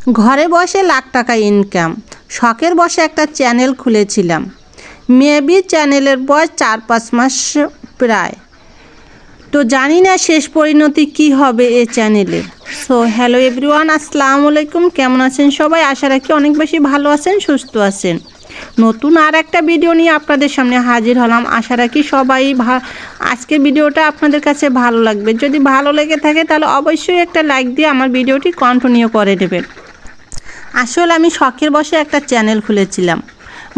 ঘরে বসে লাখ টাকা ইনকাম, শখের বসে একটা চ্যানেল খুলেছিলাম। মেবি চ্যানেলের বয়স 4-5 মাস প্রায়। তো জানি না শেষ পরিণতি কি হবে এই চ্যানেলের। সো হ্যালো এভরিওয়ান, আসসালামু আলাইকুম। কেমন আছেন সবাই? আশা রাখি অনেক বেশি ভালো আছেন, সুস্থ আছেন। নতুন আর একটা ভিডিও নিয়ে আপনাদের সামনে হাজির হলাম। আশা রাখি সবাই আজকের ভিডিওটা আপনাদের কাছে ভালো লাগবে। যদি ভালো লেগে থাকে তাহলে অবশ্যই একটা লাইক দিয়ে আমার ভিডিওটি কন্টিনিউ করে দেবেন। আসলে আমি শখের বসে একটা চ্যানেল খুলেছিলাম।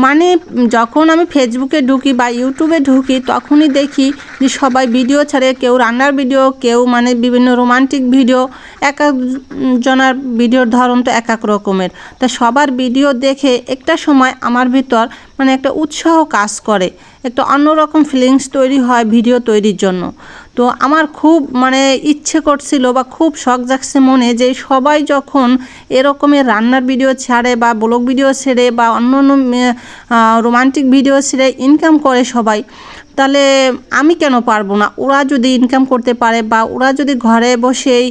মানে যখন আমি ফেসবুকে ঢুকি বা ইউটিউবে ঢুকি তখনই দেখি যে সবাই ভিডিও ছাড়ে, কেউ রান্নার ভিডিও, কেউ মানে বিভিন্ন রোমান্টিক ভিডিও, এক একজনের ভিডিওর ধরন তো এক এক রকমের। তা সবার ভিডিও দেখে একটা সময় আমার ভিতর মানে একটা উৎসাহ কাজ করে, একটা অন্যরকম ফিলিংস তৈরি হয় ভিডিও তৈরির জন্য। তো আমার খুব মানে ইচ্ছে করছিল বা খুব শখ জাগছে মনে যে সবাই যখন এরকমের রান্নার ভিডিও ছাড়ে বা ব্লগ ভিডিও ছেড়ে বা অন্য অন্য রোমান্টিক ভিডিও ছেড়ে ইনকাম করে সবাই, তাহলে আমি কেন পারবো না? ওরা যদি ইনকাম করতে পারে বা ওরা যদি ঘরে বসেই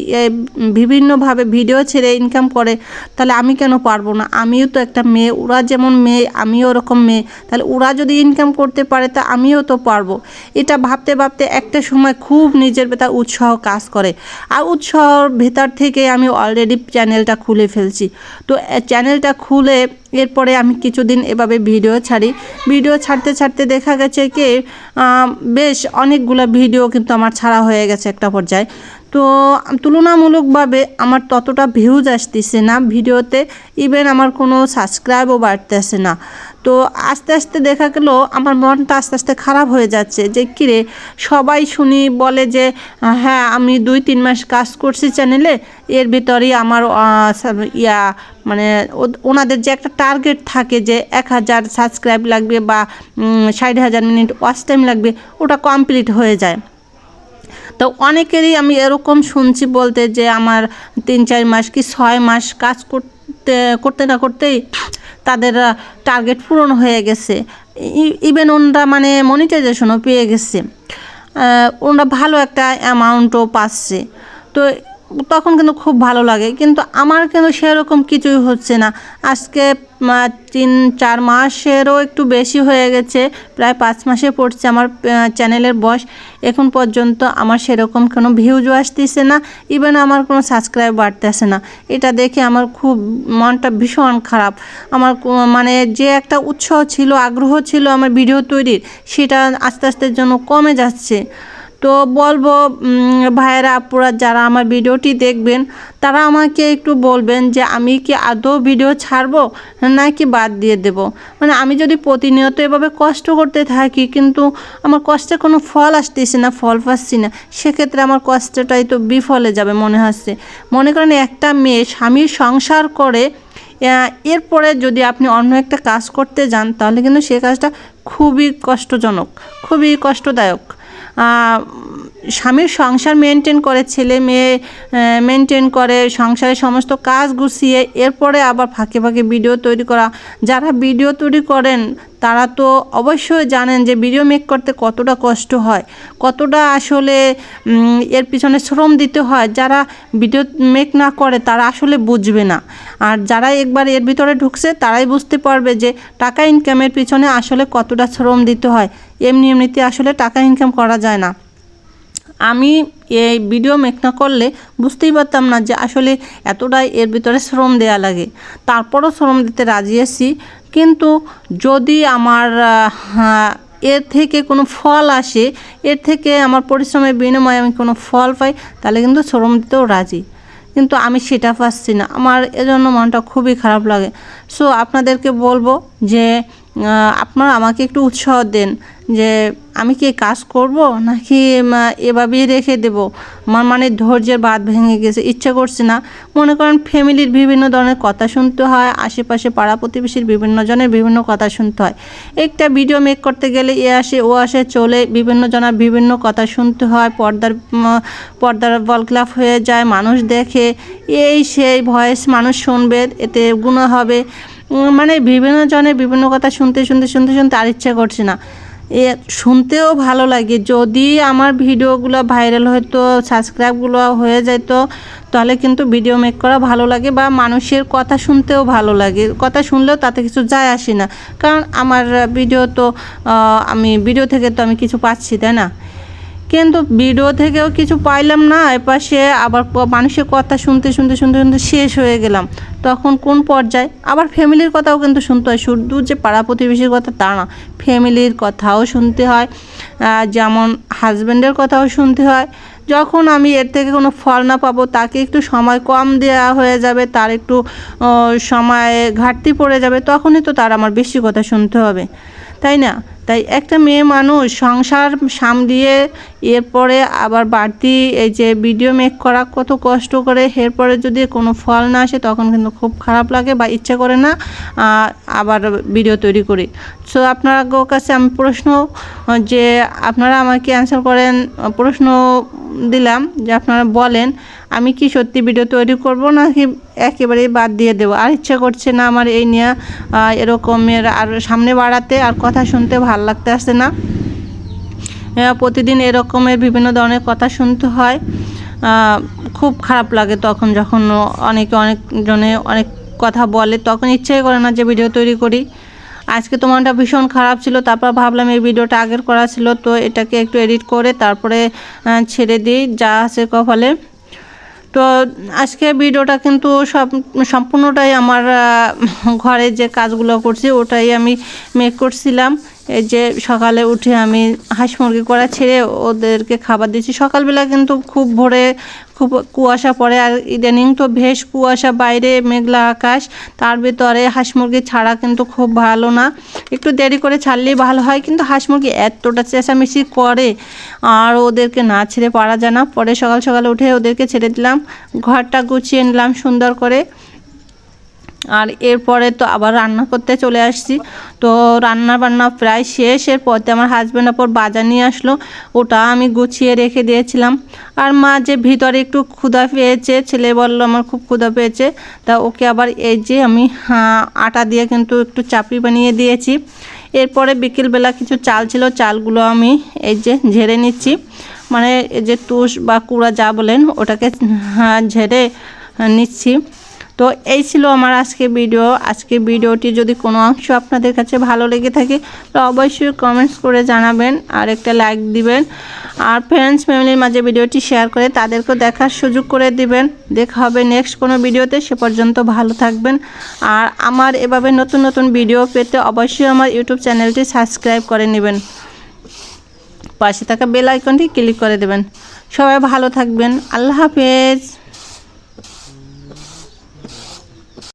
বিভিন্নভাবে ভিডিও ছেড়ে ইনকাম করে, তাহলে আমি কেন পারবো না? আমিও তো একটা মেয়ে, ওরা যেমন মেয়ে আমিও ওরকম মেয়ে, তাহলে ওরা যদি ইনকাম করতে পারে তা আমিও তো পারবো। এটা ভাবতে ভাবতে একটা সময় খুব নিজের ভেতর উৎসাহ কাজ করে। আর উৎসাহর ভেতর থেকে আমি অলরেডি চ্যানেলটা খুলে ফেলছি। তো চ্যানেলটা খুলে এরপরে আমি কিছুদিন এভাবে ভিডিও ছাড়ি। ভিডিও ছাড়তে ছাড়তে দেখা গেছে কি বেশ অনেকগুলো ভিডিও কিন্তু আমার ছাড়া হয়ে গেছে একটা পর্যায়ে। তো তুলনামূলকভাবে আমার ততটা ভিউজ আসতেছে না ভিডিওতে, ইভেন আমার কোনো সাবস্ক্রাইবও বাড়তেছে না। তো আস্তে আস্তে দেখা গেল আমার মনটা আস্তে আস্তে খারাপ হয়ে যাচ্ছে যে কিরে, সবাই শুনি বলে যে হ্যাঁ আমি 2-3 মাস কাজ করছি চ্যানেলে, এর ভিতরেই আমার মানে ওনাদের যে একটা টার্গেট থাকে যে 1000 সাবস্ক্রাইব লাগবে বা 60,000 মিনিট ওয়াচ টাইম লাগবে, ওটা কমপ্লিট হয়ে যায়। তো অনেকেরই আমি এরকম শুনছি বলতে যে আমার 3-4 মাস কি 6 মাস কাজ করতে না করতেই তাদের টার্গেট পূরণ হয়ে গেছে। ইভেন ওনারা মানে মনিটাইজেশনও পেয়ে গেছে, ওনারা ভালো একটা অ্যামাউন্টও পাচ্ছে। তো তখন কিন্তু খুব ভালো লাগে, কিন্তু আমার কিন্তু সেরকম কিছুই হচ্ছে না। আজকে 3-4 মাসেরও একটু বেশি হয়ে গেছে, প্রায় 5 মাসে পড়ছে আমার চ্যানেলের বয়স। এখন পর্যন্ত আমার সেরকম কোনো ভিউজও আসতেছে না, ইভেন আমার কোনো সাবস্ক্রাইব বাড়তেছে না। এটা দেখে আমার খুব মনটা ভীষণ খারাপ। আমার মানে যে একটা উৎসাহ ছিল, আগ্রহ ছিল আমার ভিডিও তৈরির, সেটা আস্তে আস্তে জন্য কমে যাচ্ছে। তো বলবো ভাইয়েরা আপুরা যারা আমার ভিডিওটি দেখবেন তারা আমাকে একটু বলবেন যে আমি কি আদৌ ভিডিও ছাড়বো নাকি বাদ দিয়ে দেব। মানে আমি যদি প্রতিনিয়ত এভাবে কষ্ট করতে থাকি কিন্তু আমার কষ্টের কোনো ফল আসতেছে না, ফল পাচ্ছি না, সেক্ষেত্রে আমার কষ্টটাই তো বিফলে যাবে মনে হচ্ছে। মনে করেন একটা মেয়ে স্বামীর সংসার করে, এরপরে যদি আপনি অন্য একটা কাজ করতে যান তাহলে কিন্তু সে কাজটা খুবই কষ্টজনক, খুবই কষ্টদায়ক। স্বামীর সংসার মেনটেন করে, ছেলে মেয়ে মেনটেন করে, সংসারের সমস্ত কাজ গুছিয়ে এরপরে আবার ফাঁকে ফাঁকে ভিডিও তৈরি করা। যারা ভিডিও তৈরি করেন তারা তো অবশ্যই জানেন যে ভিডিও মেক করতে কতটা কষ্ট হয়, কতটা আসলে এর পিছনে শ্রম দিতে হয়। যারা ভিডিও মেক না করে তারা আসলে বুঝবে না, আর যারা একবার এর ভিতরে ঢুকছে তারাই বুঝতে পারবে যে টাকা ইনকামের পিছনে আসলে কতটা শ্রম দিতে হয়। এমনিতে আসলে টাকা ইনকাম করা যায় না। আমি এই ভিডিও মেক না করলে বুঝতেই পারতাম না যে আসলে এতটাই এর ভিতরে শ্রম দেওয়া লাগে। তারপরও শ্রম দিতে রাজি আছি, কিন্তু যদি আমার এর থেকে কোনো ফল আসে, এর থেকে আমার পরিশ্রমের বিনিময়ে আমি কোনো ফল পাই, তাহলে কিন্তু শ্রম দিতেও রাজি। কিন্তু আমি সেটা পাচ্ছি না, আমার এজন্য মনটা খুবই খারাপ লাগে। সো আপনাদেরকে বলবো যে আপনারা আমাকে একটু উৎসাহ দেন যে আমি কি কাজ করব নাকি এভাবেই রেখে দেব। আমার মানে ধৈর্যের বাঁধ ভেঙে গেছে, ইচ্ছা করছে না। মনে করেন ফ্যামিলির বিভিন্ন ধরনের কথা শুনতে হয়, আশেপাশে পাড়া প্রতিবেশীর বিভিন্ন জনের বিভিন্ন কথা শুনতে হয়। একটা ভিডিও মেক করতে গেলে এ আসে ও আসে চলে, বিভিন্ন জনের বিভিন্ন কথা শুনতে হয়, পর্দার বলক্লাফ হয়ে যায়, মানুষ দেখে, এই সেই ভয়েস মানুষ শুনবে, এতে গুনাহ হবে। মানে বিভিন্ন জনের বিভিন্ন কথা শুনতে শুনতে শুনতে শুনতে আর ইচ্ছা করছে না। শুনতেও ভালো লাগে। যদি আমার ভিডিওগুলো ভাইরাল হতো, সাবস্ক্রাইবগুলো হয়ে যেত, তাহলে কিন্তু ভিডিও মেক করা ভালো লাগে বা মানুষের কথা শুনতেও ভালো লাগে। কথা শুনলেও তাতে কিছু যায় আসে না, কারণ আমার ভিডিও তো আমি ভিডিও থেকে তো আমি কিছু পাচ্ছি, তাই না? কিন্তু ভিডিও থেকেও কিছু পাইলাম না, এপাশে আবার মানুষের কথা শুনতে শুনতে শুনতে শুনতে শেষ হয়ে গেলাম। তখন কোন পর্যায়ে আবার ফ্যামিলির কথাও কিন্তু শুনতে হয়, শুধু যে পাড়া প্রতিবেশীর কথা তা না, ফ্যামিলির কথাও শুনতে হয়, যেমন হাজব্যান্ডের কথাও শুনতে হয়। যখন আমি এর থেকে কোনো ফল না পাবো, তাকে একটু সময় কম দেওয়া হয়ে যাবে, তার একটু সময় ঘাটতি পড়ে যাবে, তখনই তো তার আমার বেশি কথা শুনতে হবে, তাই না? তাই একটা মেয়ে মানুষ সংসার সামলিয়ে এরপরে আবার বাড়তি এই যে ভিডিও মেক করা কত কষ্ট করে, এরপরে যদি কোনো ফল না আসে তখন কিন্তু খুব খারাপ লাগে বা ইচ্ছা করে না আবার ভিডিও তৈরি করি। সো আপনার কাছে আমি প্রশ্ন, যে আপনারা আমাকে অ্যান্সার করেন, প্রশ্ন দিলাম যে আপনারা বলেন আমি কি সত্যি ভিডিও তৈরি করব নাকি একেবারেই বাদ দিয়ে দেবো। আর ইচ্ছা করছে না আমার এই নিয়ে এরকমের আর সামনে বাড়াতে, আর কথা শুনতে ভাল লাগতে আসছে না। প্রতিদিন এরকমের বিভিন্ন ধরনের কথা শুনতে হয়, খুব খারাপ লাগে তখন, যখন অনেকজনে অনেক কথা বলে, তখন ইচ্ছাই করে না যে ভিডিও তৈরি করি। আজকে তো মনটা ভীষণ খারাপ ছিল, তারপর ভাবলাম এই ভিডিওটা আগের করা ছিল, তো এটাকে একটু এডিট করে তারপরে ছেড়ে দিই যা আছে কপালে। তো আজকে ভিডিওটা কিন্তু সম্পূর্ণটাই আমার ঘরে যে কাজগুলো করছি ওটাই আমি মেক করছিলাম। এই যে সকালে উঠে আমি হাঁস মুরগি করা ছেড়ে ওদেরকে খাবার দিচ্ছি। সকালবেলা কিন্তু খুব ভোরে খুব কুয়াশা পড়ে, আর ইদানিং তো বেশ কুয়াশা, বাইরে মেঘলা আকাশ, তার ভিতরে হাঁস মুরগি ছাড়া কিন্তু খুব ভালো না, একটু দেরি করে ছাড়লেই ভালো হয়। কিন্তু হাঁস মুরগি এতটা চেঁচামেচি করে আর ওদেরকে না ছেড়ে পারা যায় না। পরে সকাল সকালে উঠে ওদেরকে ছেড়ে দিলাম, ঘরটা গুছিয়ে নিলাম সুন্দর করে। আর এরপরে তো আবার রান্না করতে চলে আসছি। তো রান্না বান্না প্রায় শেষ, এরপরে আমার হাজব্যান্ড ওপর বাজার নিয়ে আসলো, ওটা আমি গুছিয়ে রেখে দিয়েছিলাম। আর মা যে ভিতরে একটু ক্ষুধা পেয়েছে, ছেলে বললো আমার খুব ক্ষুধা পেয়েছে, তা ওকে আবার এই যে আমি আটা দিয়ে কিন্তু একটু চাপড়ি বানিয়ে দিয়েছি। এরপরে বিকেলবেলা কিছু চাল ছিল, চালগুলো আমি এই যে ঝেড়ে নিচ্ছি, মানে এই যে তুষ বা কুড়া যা বলেন ওটাকে ঝেড়ে নিচ্ছি। তো এই ছিল আমার আজকে ভিডিও। আজকে ভিডিওটি যদি কোনো অংশ আপনাদের কাছে ভালো লেগে থাকে তো অবশ্যই কমেন্টস করে জানাবেন আর একটা লাইক দিবেন, আর ফ্রেন্ডস ফ্যামিলির মাঝে ভিডিওটি শেয়ার করে তাদেরকেও দেখার সুযোগ করে দিবেন। দেখা হবে নেক্সট কোনো ভিডিওতে, সে পর্যন্ত ভালো থাকবেন। আর আমার এভাবে নতুন নতুন ভিডিও পেতে অবশ্যই আমার ইউটিউব চ্যানেলটি সাবস্ক্রাইব করে নেবেন, পাশে থাকা বেল আইকনটি ক্লিক করে দেবেন। সবাই ভালো থাকবেন, আল্লাহ হাফেজ।